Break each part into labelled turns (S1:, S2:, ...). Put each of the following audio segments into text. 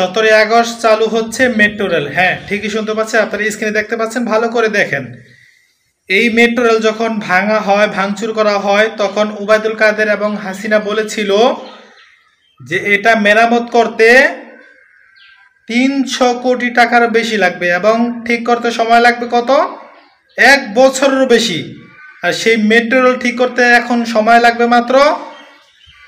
S1: 17 August চালু হচ্ছে metro rail. হ্যাঁ, ঠিকই শুনতে পাচ্ছেন, আপনারা স্ক্রিনে দেখতে পাচ্ছেন, ভালো করে দেখেন। এই মেট্রো রেল যখন ভাঙা হয়, ভাঙচুর করা হয়, তখন ওবায়দুল কাদের এবং হাসিনা বলেছিল যে এটা মেরামত করতে 300 কোটি টাকার বেশি লাগবে এবং ঠিক করতে সময় লাগবে কত? 1 বছরেরও বেশি। আর সেই মেট্রো রেল ঠিক করতে এখন সময় লাগবে মাত্র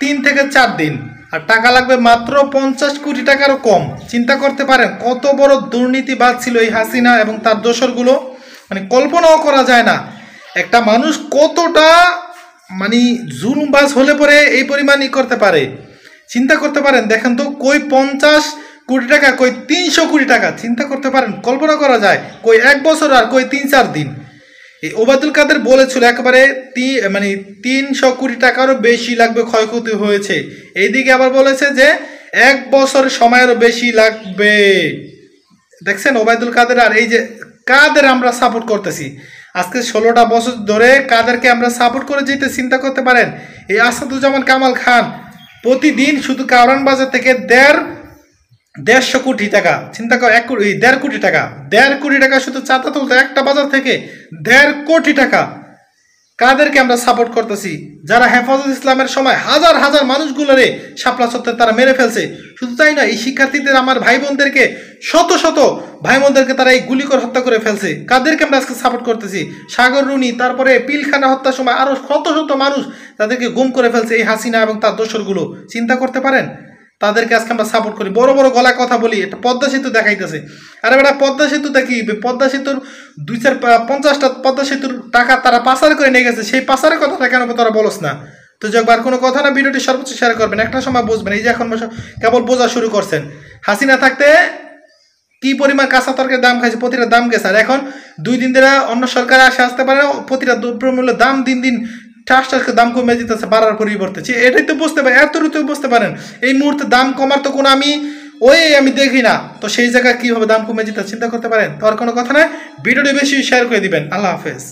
S1: 3 থেকে 4 দিন, আর টাকা লাগবে মাত্র 50 কোটি টাকারও কম। চিন্তা করতে পারেন কত বড় দুর্নীতিবাজ ছিল এই হাসিনা এবং তার দোসরগুলো। মানে কল্পনাও করা যায় না একটা মানুষ কতটা মানে জুলুমবাজ হলে পরে এই পরিমাণই করতে পারে। চিন্তা করতে পারেন, দেখেন তো, কই 50 কোটি টাকা, কই 300 কোটি টাকা। চিন্তা করতে পারেন, কল্পনা করা যায়, কই 1 বছর আর কই 3-4 দিন। এই ওবায়দুল কাদের বলেছিল একেবারে 300 কোটি টাকারও বেশি লাগবে, ক্ষয়ক্ষতি হয়েছে। এইদিকে আবার বলেছে যে 1 বছর সময়েরও বেশি লাগবে। দেখছেন ওবায়দুল কাদের আর এই যে কাদের আমরা সাপোর্ট করতেছি আজকে 16টা বছর ধরে, কাদেরকে আমরা সাপোর্ট করে যেতে। চিন্তা করতে পারেন, এই আসাদুজ্জামান কামাল খান প্রতিদিন শুধু কারওয়ান বাজার থেকে 150 কোটি টাকা, চিন্তা কর, 1.5 কোটি টাকা, 1.5 কোটি টাকা শুধু চাঁদা তুলতে একটা বাজার থেকে 1.5 কোটি টাকা। কাদেরকে আমরা সাপোর্ট করতেছি? যারা হেফাজত ইসলামের সময় হাজার হাজার মানুষগুলোরে শাপলা চত্বরে তারা মেরে ফেলছে। শুধু তাই না, এই শিক্ষার্থীদের, আমার ভাই বোনদেরকে, শত শত ভাই বোনদেরকে তারা এই গুলি করে হত্যা করে ফেলছে। কাদেরকে আমরা আজকে সাপোর্ট করতেছি? সাগর রুনি, তারপরে পিলখানা হত্যার সময় আরো শত শত মানুষ তাদেরকে গুম করে ফেলছে এই হাসিনা এবং তার দোসরগুলো। চিন্তা করতে পারেন, তাদেরকে আজকে আমরা সাপোর্ট করি, বড় বড় গলায় কথা বলি। এটা পদ্মা সেতু দেখাইতেছে, আরে বেটা পদ্মা সেতু দেখি, পদ্মা সেতুর 250টা পদ্মা সেতুর টাকা তারা পাচার করে নিয়ে গেছে, সেই পাচারের কথাটা কেন তারা বলস না? তো একবার কোনো কথা না, ভিডিওটি সর্বোচ্চ শেয়ার করবেন, একটা সময় বুঝবেন। এই যে এখন কেবল বোঝা শুরু করছেন, হাসিনা থাকতে কি পরিমাণ কাঁচা তরকারির দাম খাইছে, প্রতিটা দাম গেছে। আর এখন 2 দিন ধরে অন্য সরকার আসতে পারে, প্রতিটা দ্রব্যমূল্যের দাম দিন দিন ঠাস দাম কমে যেতেছে, বাড়ার পরিবর্তে। এটাই তো বুঝতে পারেন, এত বুঝতে পারেন এই মুহূর্তে দাম কমার তো কোনো আমি দেখি না, তো সেই জায়গায় কীভাবে দাম কমে যেতে চিন্তা করতে পারেন। তো আর কোনো কথা নয়, ভিডিওটি বেশি শেয়ার করে দিবেন। আল্লাহ হাফেজ।